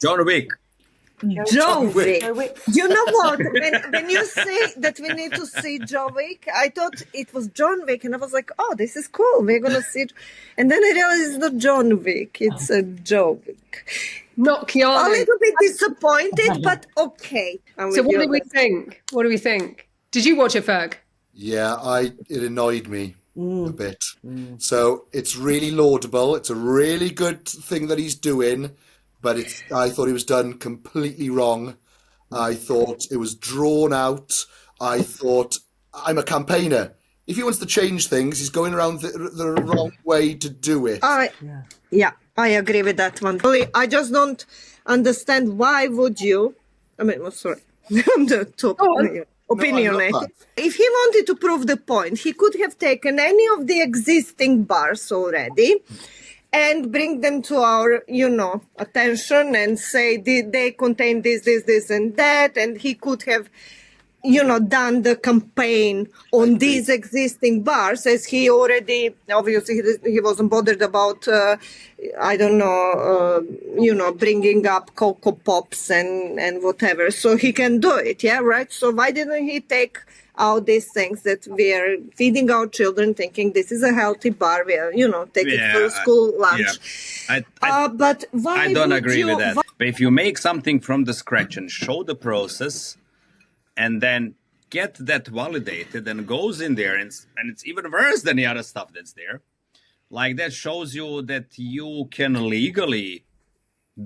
John Wick. Joe Wick. Joe Wicks. You know what? When you say that we need to see Joe Wick, I thought it was John Wick, and I was like, "Oh, this is cool. We're gonna see it." And then I realized it's not John Wick; it's Joe Wick. Not Keanu. A little bit disappointed, but okay. So what do we think? What do we think? Did you watch it, Ferg? Yeah, it annoyed me a bit. So it's really laudable. It's a really good thing that he's doing, but I thought it was done completely wrong. I thought it was drawn out. I thought, I'm a campaigner. If he wants to change things, he's going around the wrong way to do it. Yeah, I agree with that one. I just don't understand why would you. I mean, sorry, I'm the top opinionated. No, if he wanted to prove the point, he could have taken any of the existing bars already and bring them to our, attention and say they contain this, and that, and he could have, done the campaign on these existing bars, as he already, obviously, he wasn't bothered about, bringing up Cocoa Pops and whatever. So he can do it, yeah, right? So why didn't he take out these things that we are feeding our children, thinking this is a healthy bar, we are, take it for school lunch. But why I don't agree with that. But if you make something from the scratch and show the process, and then get that validated and goes in there, and it's even worse than the other stuff that's there, like that shows you that you can legally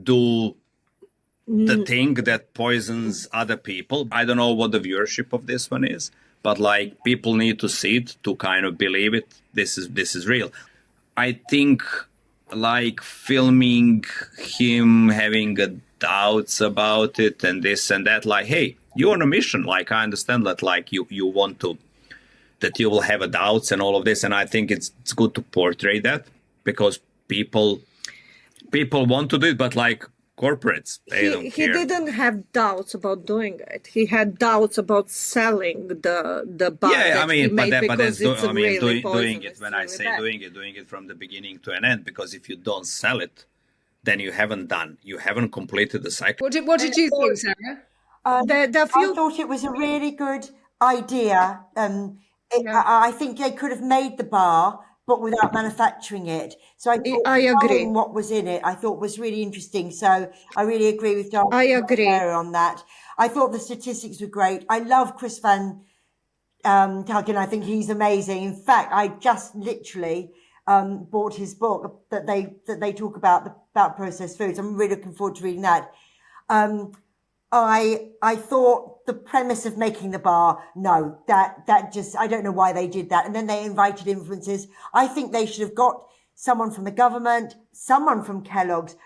do the thing that poisons other people. I don't know what the viewership of this one is, but like people need to see it to kind of believe it. This is real. I think like filming him having doubts about it and this and that, like, hey, you're on a mission. Like, I understand that, like, you want to, that you will have doubts and all of this. And I think it's good to portray that, because people want to do it, but like corporates, they don't care. He didn't have doubts about doing it. He had doubts about selling the bar. Yeah, I mean, but that's really doing it. When I say doing it from the beginning to an end, because if you don't sell it, then you haven't completed the cycle. What did you think, Sarah? I thought it was a really good idea. I think they could have made the bar, but without manufacturing it. So I agree. What was in it, I thought was really interesting. So I really agree with Darcy. I agree on that. I thought the statistics were great. I love Chris Van Tucken. I think he's amazing. In fact, I just literally bought his book that they talk about processed foods. I'm really looking forward to reading that. I thought the premise of making the bar, no, that just, I don't know why they did that. And then they invited influencers. I think they should have got someone from the government, someone from Kellogg's.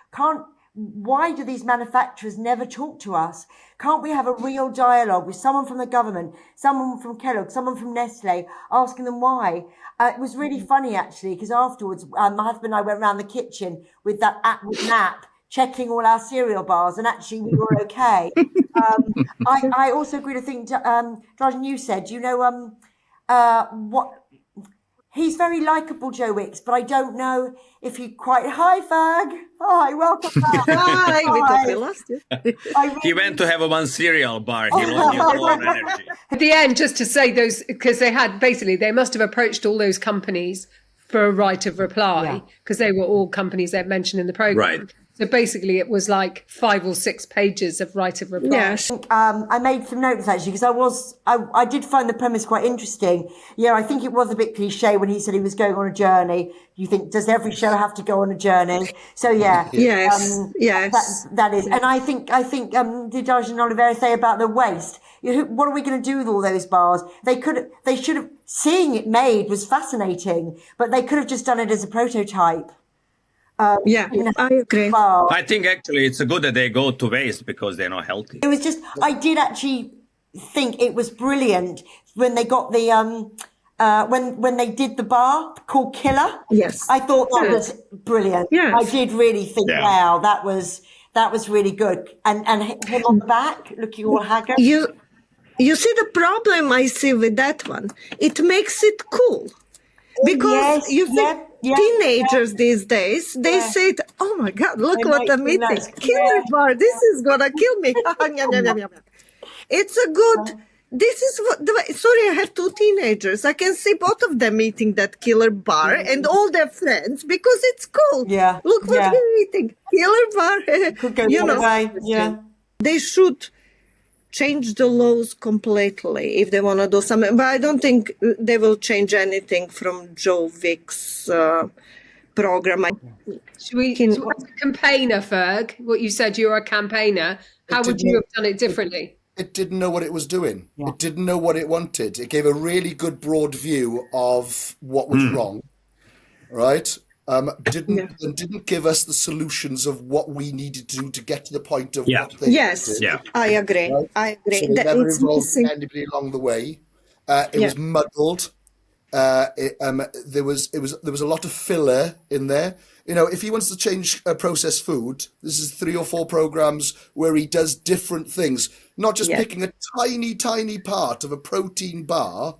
Why do these manufacturers never talk to us? Can't we have a real dialogue with someone from the government, someone from Kellogg's, someone from Nestle, asking them why? It was really funny, actually, because afterwards, my husband and I went around the kitchen with that map, checking all our cereal bars, and actually we were okay. I also agree to think, Drajan, you said, what? He's very likeable, Joe Wicks, but I don't know if he quite. Hi, Ferg. Hi, welcome back. Hi, we thought we lost you. He went to have a one cereal bar. He lost his own energy. At the end, just to say those, because they must have approached all those companies for a right of reply, because they were all companies they've mentioned in the program. Right. So basically, it was like 5 or 6 pages of right of reply. Yes. I made some notes, actually, because I did find the premise quite interesting. Yeah, I think it was a bit cliche when he said he was going on a journey. You think, does every show have to go on a journey? So yeah. Yes. Yes. That is. And I think did Darjan Oliveira say about the waste? What are we going to do with all those bars? They should have, seeing it made was fascinating, but they could have just done it as a prototype. I agree. I think actually it's good that they go to waste because they're not healthy. It was just, I did actually think it was brilliant when they got the, when they did the bar called Killer. Yes. I thought that was brilliant. Yes. I did really think, wow, that was really good. And him on the back looking all haggard. You see the problem I see with that one. It makes it cool. Because teenagers these days, they said, "Oh my God, look They what might I'm think eating! that's- Killer bar. This is gonna kill me." It's a good. This is what. Sorry, I have two teenagers. I can see both of them eating that killer bar and all their friends because it's cool. Yeah, Look what yeah. we're eating. Killer bar. Could go you the other know, way. Yeah. they should change the laws completely if they want to do something. But I don't think they will change anything from Joe Wicks' program. So as a campaigner, Ferg, what you said, you're a campaigner. How would you have done it differently? It didn't know what it was doing. Yeah. It didn't know what it wanted. It gave a really good broad view of what was wrong, right? Didn't give us the solutions of what we needed to do to get to the point of what they Yes, did. I agree. Right? I agree. So they never involved anybody along the way. It was muddled. There was a lot of filler in there. You know, if he wants to change processed food, this is 3 or 4 programs where he does different things, not just picking a tiny part of a protein bar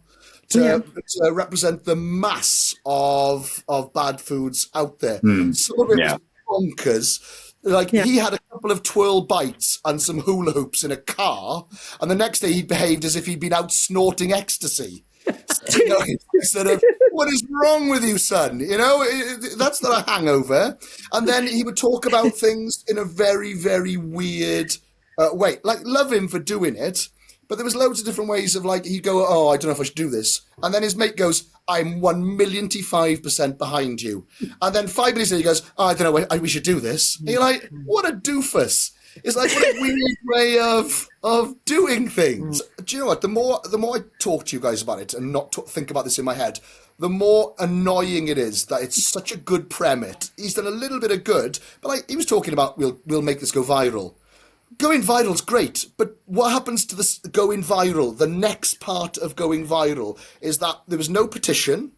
to represent the mass of bad foods out there. Some of it was bonkers. Like he had a couple of twirl bites and some hula hoops in a car, and the next day he behaved as if he'd been out snorting ecstasy. You know, sort of, what is wrong with you, son? You know, that's not a hangover. And then he would talk about things in a very, very weird way. Like, love him for doing it, but there was loads of different ways of, like, he'd go, "Oh, I don't know if I should do this." And then his mate goes, "I'm 1,000,005% behind you." And then 5 minutes later he goes, "Oh, I don't know, we should do this." And you're like, what a doofus. It's like, what a weird way of doing things. Do you know what? The more I talk to you guys about it and not think about this in my head, the more annoying it is that it's such a good premise. He's done a little bit of good, but like he was talking about, we'll make this go viral. Going viral is great, but what happens to this going viral? The next part of going viral is that there was no petition.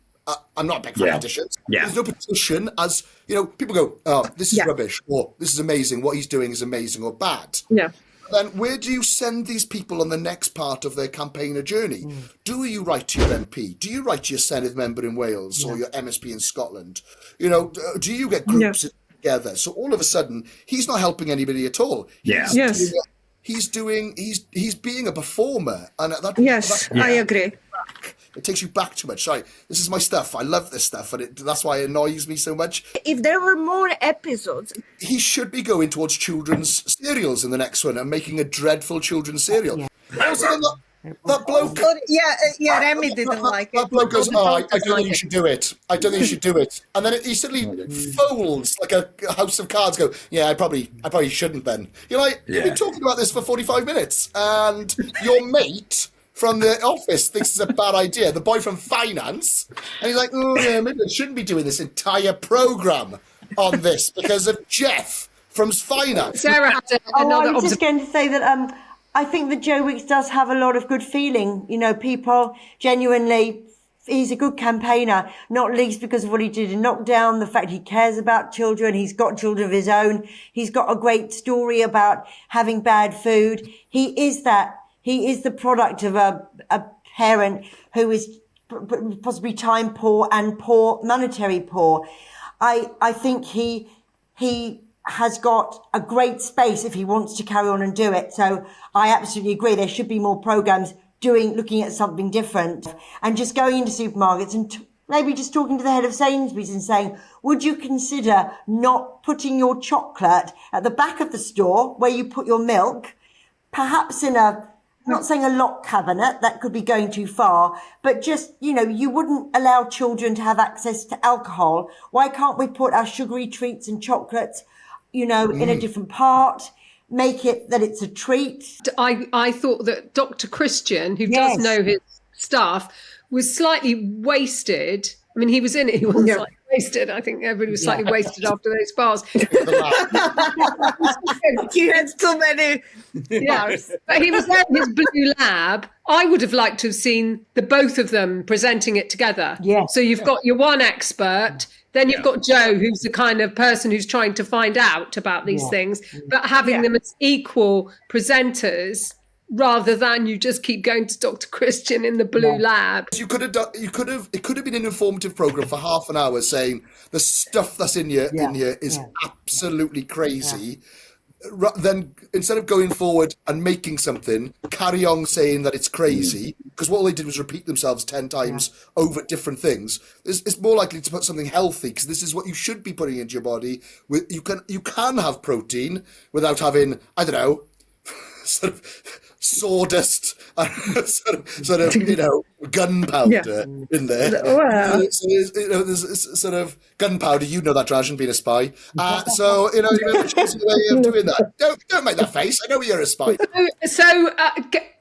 I'm not a big fan of petitions. There's no petition, as you know, people go, "Oh, this is rubbish," or "This is amazing. What he's doing is amazing," or bad. Yeah. Then where do you send these people on the next part of their campaigner journey? Do you write to your MP? Do you write to your Senedd member in Wales or your MSP in Scotland? You know, do you get groups together? So all of a sudden, he's not helping anybody at all. He's being a performer, and I agree. It takes you back too much. Sorry, this is my stuff. I love this stuff, and that's why it annoys me so much. If there were more episodes, he should be going towards children's serials in the next one and making a dreadful children's serial. That bloke. Remy didn't like it. That bloke goes, "Oh, I don't think you should do it. I don't think you should do it." And then he suddenly folds like a house of cards. Go, "Yeah, I probably shouldn't." Then you're like, "You've been talking about this for 45 minutes, and your mate from the office thinks it's a bad idea. The boy from finance, and he's like, "Oh yeah, maybe I shouldn't be doing this entire program on this because of Jeff from finance." Sarah had another I was just going to say that I think that Joe Wicks does have a lot of good feeling. You know, people genuinely, he's a good campaigner, not least because of what he did in lockdown, the fact he cares about children. He's got children of his own. He's got a great story about having bad food. He is the product of a parent who is possibly time poor and monetary poor. I think he has got a great space if he wants to carry on and do it. So I absolutely agree. There should be more programs looking at something different, and just going into supermarkets and maybe just talking to the head of Sainsbury's and saying, would you consider not putting your chocolate at the back of the store where you put your milk, perhaps in I'm not saying a lock cabinet, that could be going too far, but just, you know, you wouldn't allow children to have access to alcohol. Why can't we put our sugary treats and chocolates, you know, in a different part? Make it that it's a treat. I thought that Dr. Christian, who does know his stuff, was slightly wasted. I mean, he was in it. He wasn't slightly wasted. I think everybody was slightly wasted after those bars. He had so many bars. But he was there in his blue lab. I would have liked to have seen the both of them presenting it together. Yes. So you've got your one expert, then you've got Joe, who's the kind of person who's trying to find out about these things, but having them as equal presenters rather than you just keep going to Dr. Christian in the blue lab. It could have been an informative program for half an hour saying the stuff that's in here is absolutely crazy. Then instead of going forward and making something, carry on saying that it's crazy, because what all they did was repeat themselves 10 times over different things. It's more likely to put something healthy, because this is what you should be putting into your body. You can have protein without having, I don't know, sort of sawdust, sort of gunpowder in there. Wow. There's sort of gunpowder. You know that, Drajan, being a spy. So choose a way of doing that. Don't make that face. I know you're a spy. So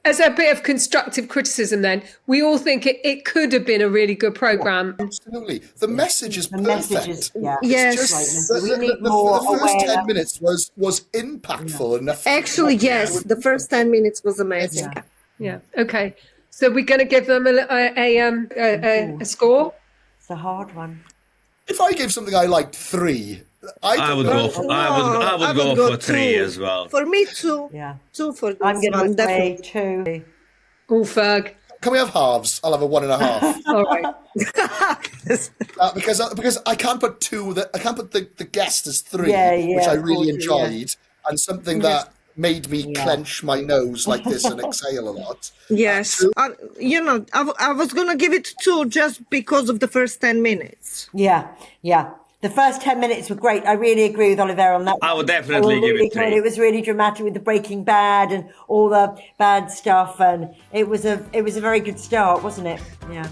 as a bit of constructive criticism, then we all think it could have been a really good program. Absolutely, the message is perfect. Yes. We need more. The first 10 minutes was impactful enough. Actually, yes, the first 10 minutes was amazing. Yeah. Okay. So we're going to give them a score. It's a hard one. If I gave something I liked 3, I would go for 3 as well. For me, 2. Yeah. 2 for this I'm going one, to say definitely. 2. Oh, Ferg. Can we have halves? I'll have a 1.5. All right. Because I can't put 2. I can't put the guest as 3, which I really enjoyed, and something that made me clench my nose like this and exhale a lot. Yes. I was going to give it 2 just because of the first 10 minutes. Yeah. The first 10 minutes were great. I really agree with Oliver on that. I would definitely give it 3. It was really dramatic with the Breaking Bad and all the bad stuff, and it was a very good start, wasn't it? Yeah.